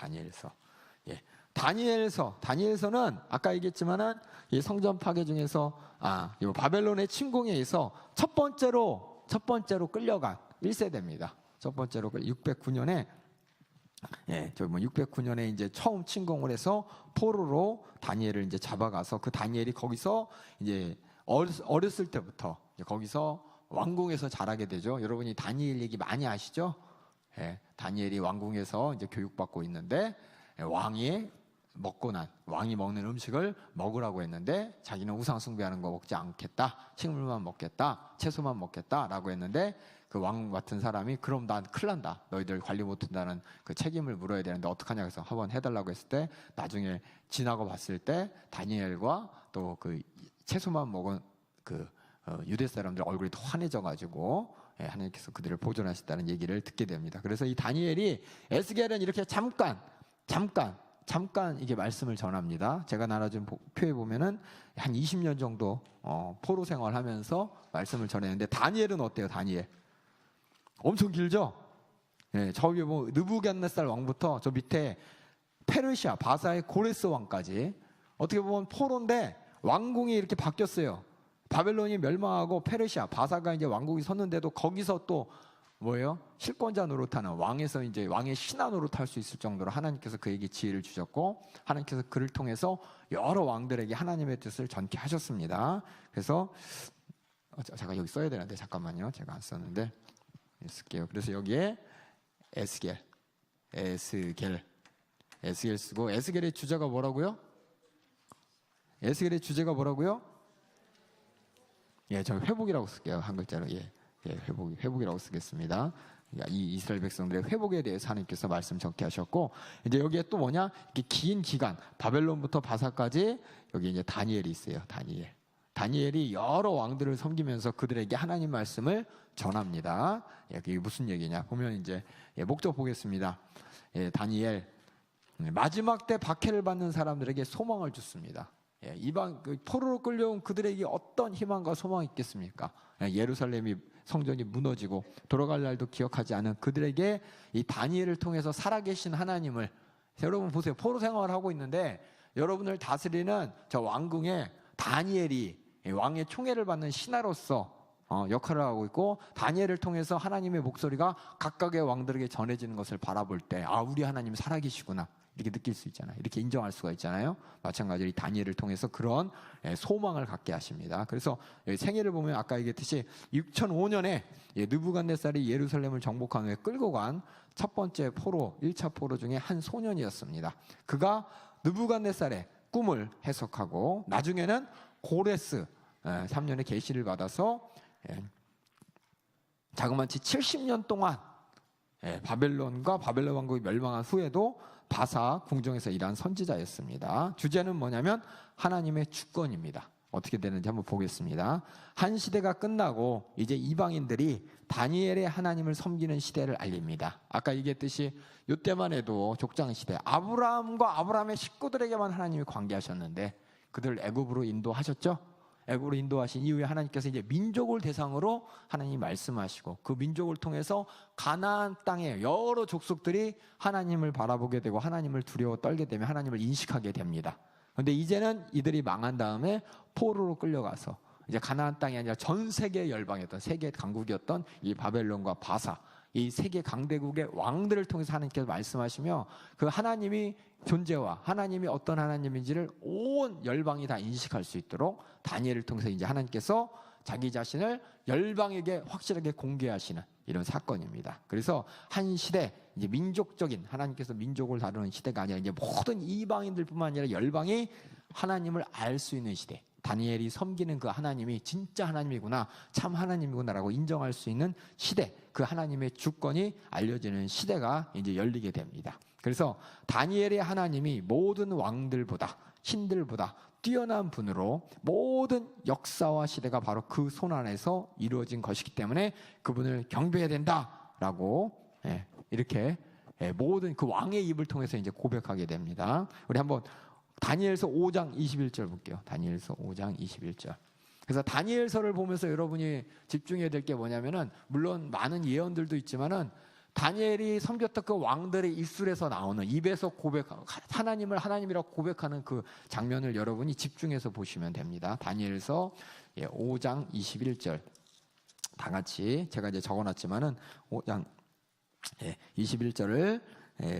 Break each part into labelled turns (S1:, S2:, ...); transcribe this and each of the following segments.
S1: 다니엘서. 예. 다니엘서는 아까 얘기했지만은 이 성전 파괴 중에서 이 바벨론의 침공에 의해서 첫 번째로 끌려간 1세대입니다. 첫 번째로 609년에 609년에 이제 처음 침공을 해서 포로로 다니엘을 이제 잡아가서 그 다니엘이 거기서 이제 어렸을 때부터 이제 거기서 왕궁에서 자라게 되죠. 여러분이 다니엘 얘기 많이 아시죠? 예, 다니엘이 왕궁에서 이제 교육받고 있는데 왕이 먹는 음식을 먹으라고 했는데 자기는 우상 숭배하는 거 먹지 않겠다, 식물만 먹겠다, 채소만 먹겠다라고 했는데 그 왕 같은 사람이 그럼 난 큰일 난다, 너희들 관리 못한다는 그 책임을 물어야 되는데 어떡하냐 해서 한번 해달라고 했을 때 나중에 지나고 봤을 때 다니엘과 또 그 채소만 먹은 그 유대 사람들 얼굴이 더 환해져가지고 하나님께서 그들을 보존하셨다는 얘기를 듣게 됩니다. 그래서 이 다니엘이 에스겔은 이렇게 잠깐 이게 말씀을 전합니다. 제가 나눠준 표에 보면은 한 20년 정도 포로 생활하면서 말씀을 전했는데 다니엘은 어때요? 다니엘 엄청 길죠? 저기 뭐 느부갓네살 왕부터 저 밑에 페르시아 바사의 고레스 왕까지 어떻게 보면 포로인데 왕궁이 이렇게 바뀌었어요. 바벨론이 멸망하고 페르시아 바사가 이제 왕국이 섰는데도 거기서 또 뭐예요? 실권자 노릇하는 왕에서 이제 왕의 신하 노릇할 수 있을 정도로 하나님께서 그에게 지혜를 주셨고 하나님께서 그를 통해서 여러 왕들에게 하나님의 뜻을 전케 하셨습니다. 그래서 잠깐 여기 써야 되는데 잠깐만요. 제가 안 썼는데 쓸게요. 그래서 여기에 에스겔 쓰고 에스겔의 주제가 뭐라고요? 에스겔의 주제가 뭐라고요? 저 회복이라고 쓸게요. 한 글자로. 회복이라고 쓰겠습니다. 이 이스라엘 백성들의 회복에 대해서 하나님께서 말씀 적게 하셨고 이제 여기에 또 뭐냐? 이렇게 긴 기간 바벨론부터 바사까지 여기 이제 다니엘이 있어요. 다니엘이 여러 왕들을 섬기면서 그들에게 하나님 말씀을 전합니다. 이게 무슨 얘기냐? 보면 이제 목적 보겠습니다. 다니엘 마지막 때 박해를 받는 사람들에게 소망을 줬습니다. 이방 포로로 끌려온 그들에게 어떤 희망과 소망이 있겠습니까? 예루살렘이 성전이 무너지고 돌아갈 날도 기억하지 않은 그들에게 이 다니엘을 통해서 살아계신 하나님을 여러분 보세요. 포로 생활을 하고 있는데 여러분을 다스리는 저 왕궁에 다니엘이 왕의 총애를 받는 신하로서 역할을 하고 있고 다니엘을 통해서 하나님의 목소리가 각각의 왕들에게 전해지는 것을 바라볼 때 우리 하나님 살아계시구나 이렇게 느낄 수 있잖아요. 이렇게 인정할 수가 있잖아요. 마찬가지로 이 다니엘을 통해서 그런 소망을 갖게 하십니다. 그래서 생애를 보면 아까 얘기했듯이 6005년에 느부갓네살이 예루살렘을 정복한 후에 끌고 간 첫 번째 포로 1차 포로 중에 한 소년이었습니다. 그가 느부갓네살의 꿈을 해석하고 나중에는 고레스 3년의 계시를 받아서 자그마치 70년 동안 바벨론과 바벨론 왕국이 멸망한 후에도 바사 궁정에서 일한 선지자였습니다. 주제는 뭐냐면 하나님의 주권입니다. 어떻게 되는지 한번 보겠습니다. 한 시대가 끝나고 이제 이방인들이 다니엘의 하나님을 섬기는 시대를 알립니다. 아까 얘기했듯이 이때만 해도 족장시대 아브라함과 아브라함의 식구들에게만 하나님이 관계하셨는데 그들을 애굽으로 인도하셨죠. 애굽으로 인도하신 이후에 하나님께서 이제 민족을 대상으로 하나님이 말씀하시고 그 민족을 통해서 가나안 땅에 여러 족속들이 하나님을 바라보게 되고 하나님을 두려워 떨게 되면 하나님을 인식하게 됩니다. 그런데 이제는 이들이 망한 다음에 포로로 끌려가서 이제 가나안 땅이 아니라 전 세계 열방이었던 세계 강국이었던 이 바벨론과 바사 이 세계 강대국의 왕들을 통해서 하나님께서 말씀하시며 그 하나님이 존재와 하나님이 어떤 하나님인지를 온 열방이 다 인식할 수 있도록 다니엘을 통해서 이제 하나님께서 자기 자신을 열방에게 확실하게 공개하시는 이런 사건입니다. 그래서 한 시대 이제 민족적인 하나님께서 민족을 다루는 시대가 아니라 이제 모든 이방인들뿐만 아니라 열방이 하나님을 알 수 있는 시대. 다니엘이 섬기는 그 하나님이 진짜 하나님이구나, 참 하나님이구나라고 인정할 수 있는 시대, 그 하나님의 주권이 알려지는 시대가 이제 열리게 됩니다. 그래서 다니엘의 하나님이 모든 왕들보다 신들보다 뛰어난 분으로 모든 역사와 시대가 바로 그 손 안에서 이루어진 것이기 때문에 그분을 경배해야 된다라고 이렇게 모든 그 왕의 입을 통해서 이제 고백하게 됩니다. 우리 한번 다니엘서 5장 21절 볼게요. 다니엘서 5장 21절. 그래서 다니엘서를 보면서 여러분이 집중해야 될 게 뭐냐면은 물론 많은 예언들도 있지만은 다니엘이 섬겼던 그 왕들의 입술에서 나오는 입에서 고백하고 하나님을 하나님이라고 고백하는 그 장면을 여러분이 집중해서 보시면 됩니다. 다니엘서 5장 21절 다 같이 제가 이제 적어놨지만은 5장 21절을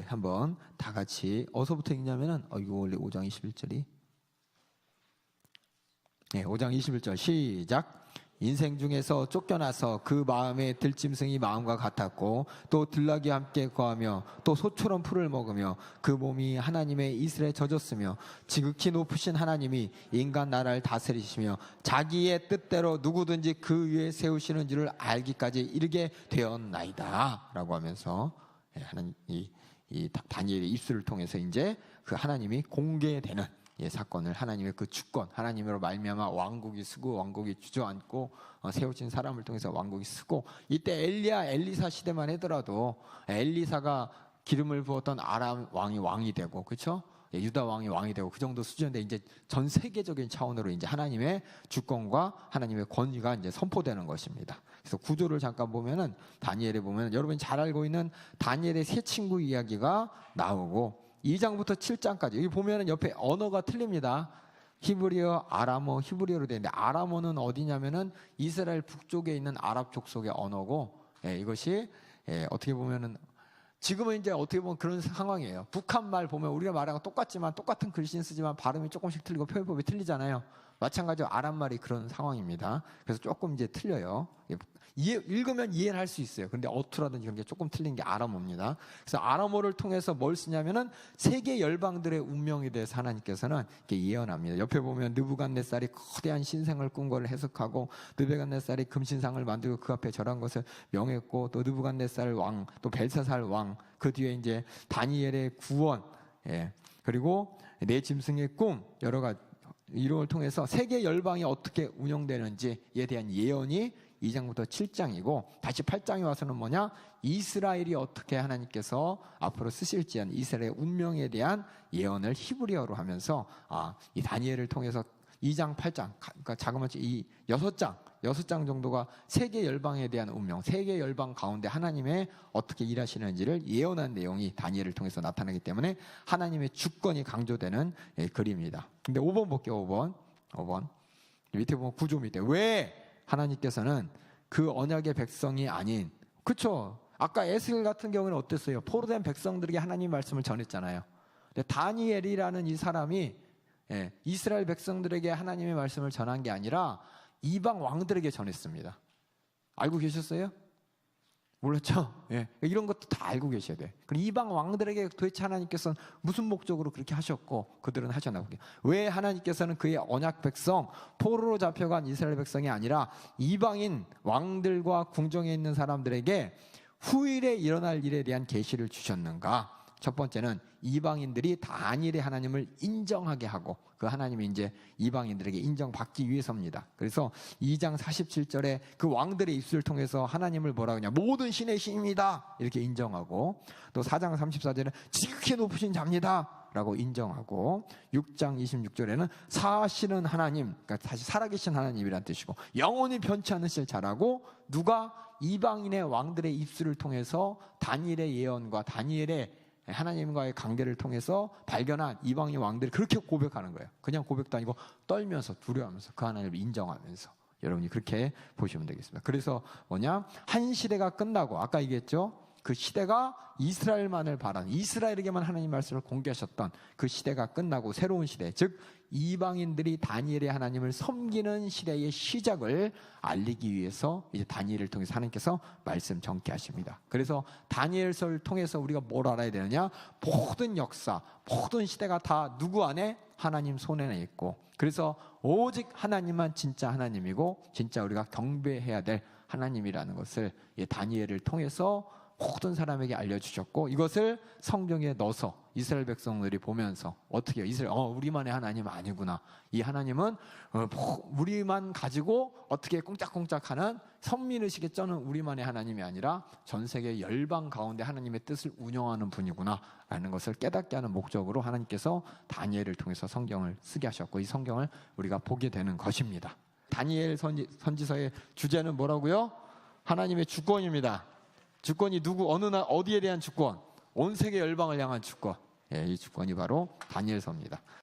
S1: 한번 다 같이 어디서부터 읽냐면은 이거 원래 5장 21절이 5장 21절 시작. 인생 중에서 쫓겨나서 그 마음에 들짐승이 마음과 같았고 또 들락이 함께 거하며 또 소처럼 풀을 먹으며 그 몸이 하나님의 이슬에 젖었으며 지극히 높으신 하나님이 인간 나라를 다스리시며 자기의 뜻대로 누구든지 그 위에 세우시는 줄을 알기까지 이르게 되었나이다 라고 하면서 하나님 이 다니엘의 입술을 통해서 이제 그 하나님이 공개되는 사건을 하나님의 그 주권, 하나님으로 말미암아 왕국이 서고 왕국이 주저앉고 세워진 사람을 통해서 왕국이 서고 이때 엘리사 시대만 하더라도 엘리사가 기름을 부었던 아람 왕이 되고 그렇죠? 유다 왕이 되고 그 정도 수준인데 이제 전 세계적인 차원으로 이제 하나님의 주권과 하나님의 권위가 이제 선포되는 것입니다. 그래서 구조를 잠깐 보면은 다니엘에 보면 여러분이 잘 알고 있는 다니엘의 세 친구 이야기가 나오고 2장부터 7장까지 여기 보면은 옆에 언어가 틀립니다. 히브리어, 아람어, 히브리어로 되어 있는데 아람어는 어디냐면은 이스라엘 북쪽에 있는 아랍 족속의 언어고 이것이 어떻게 보면은 지금은 이제 어떻게 보면 그런 상황이에요. 북한 말 보면 우리가 말하는 거 똑같지만 똑같은 글씨는 쓰지만 발음이 조금씩 틀리고 표현법이 틀리잖아요. 마찬가지로 아랍 말이 그런 상황입니다. 그래서 조금 이제 틀려요. 읽으면 이해는 할 수 있어요. 그런데 어투라든지 그런 게 조금 틀린 게 아람어입니다. 그래서 아람어를 통해서 뭘 쓰냐면은 세계 열방들의 운명에 대해서 하나님께서는 이렇게 예언합니다. 옆에 보면 느부갓네살이 거대한 신상을 꾼 걸 해석하고 느부갓네살이 금신상을 만들고 그 앞에 절한 것을 명했고 또 느부갓네살 왕, 또 벨사살 왕, 그 뒤에 이제 다니엘의 구원, 그리고 네 짐승의 꿈 여러 가지 이런 걸 통해서 세계 열방이 어떻게 운영되는지에 대한 예언이 2장부터 7장이고 다시 8장에 와서는 뭐냐? 이스라엘이 어떻게 하나님께서 앞으로 쓰실지 한 이스라엘의 운명에 대한 예언을 히브리어로 하면서 이 다니엘을 통해서 2장, 8장, 그러니까 자그마치 이 6장 정도가 세계 열방에 대한 운명, 세계 열방 가운데 하나님의 어떻게 일하시는지를 예언한 내용이 다니엘을 통해서 나타나기 때문에 하나님의 주권이 강조되는 글입니다. 근데 5번 볼게요. 5번 밑에 보면 구조 밑에 왜 하나님께서는 그 언약의 백성이 아닌 그쵸? 아까 에스겔 같은 경우는 어땠어요? 포로된 백성들에게 하나님 말씀을 전했잖아요. 근데 다니엘이라는 이 사람이 이스라엘 백성들에게 하나님의 말씀을 전한 게 아니라 이방 왕들에게 전했습니다. 알고 계셨어요? 몰랐죠? 이런 것도 다 알고 계셔야 돼. 그럼 이방 왕들에게 도대체 하나님께서는 무슨 목적으로 그렇게 하셨고 그들은 하셨나 보게요. 왜 하나님께서는 그의 언약 백성, 포로로 잡혀간 이스라엘 백성이 아니라 이방인 왕들과 궁정에 있는 사람들에게 후일에 일어날 일에 대한 계시를 주셨는가? 첫 번째는 이방인들이 다니엘의 하나님을 인정하게 하고 그 하나님이 이제 이방인들에게 인정받기 위해서입니다. 그래서 2장 47절에 그 왕들의 입술을 통해서 하나님을 뭐라고 하냐? 모든 신의 신입니다. 이렇게 인정하고 또 4장 34절에 지극히 높으신 자입니다. 라고 인정하고 6장 26절에는 사시는 하나님, 그러니까 다시 살아계신 하나님이란 뜻이고 영원히 변치 않으실 자라고 누가 이방인의 왕들의 입술을 통해서 다니엘의 예언과 다니엘의 하나님과의 관계를 통해서 발견한 이방인 왕들이 그렇게 고백하는 거예요. 그냥 고백도 아니고 떨면서 두려워하면서 그 하나님을 인정하면서 여러분이 그렇게 보시면 되겠습니다. 그래서 뭐냐? 한 시대가 끝나고 아까 얘기했죠? 그 시대가 이스라엘만을 바라는 이스라엘에게만 하나님 말씀을 공개하셨던 그 시대가 끝나고 새로운 시대 즉 이방인들이 다니엘의 하나님을 섬기는 시대의 시작을 알리기 위해서 이제 다니엘을 통해서 하나님께서 말씀 전개하십니다. 그래서 다니엘서를 통해서 우리가 뭘 알아야 되느냐? 모든 역사, 모든 시대가 다 누구 안에? 하나님 손에 있고 그래서 오직 하나님만 진짜 하나님이고 진짜 우리가 경배해야 될 하나님이라는 것을 다니엘을 통해서 모든 사람에게 알려주셨고 이것을 성경에 넣어서 이스라엘 백성들이 보면서 어떻게 이스라엘 우리만의 하나님 아니구나. 이 하나님은 우리만 가지고 어떻게 꽁짝꽁짝하는 선민의식에 쩌는 우리만의 하나님이 아니라 전 세계 열방 가운데 하나님의 뜻을 운영하는 분이구나 라는 것을 깨닫게 하는 목적으로 하나님께서 다니엘을 통해서 성경을 쓰게 하셨고 이 성경을 우리가 보게 되는 것입니다. 다니엘 선지서의 주제는 뭐라고요? 하나님의 주권입니다. 주권이 누구 어느 날 어디에 대한 주권? 온 세계 열방을 향한 주권. 이 주권이 바로 다니엘서입니다.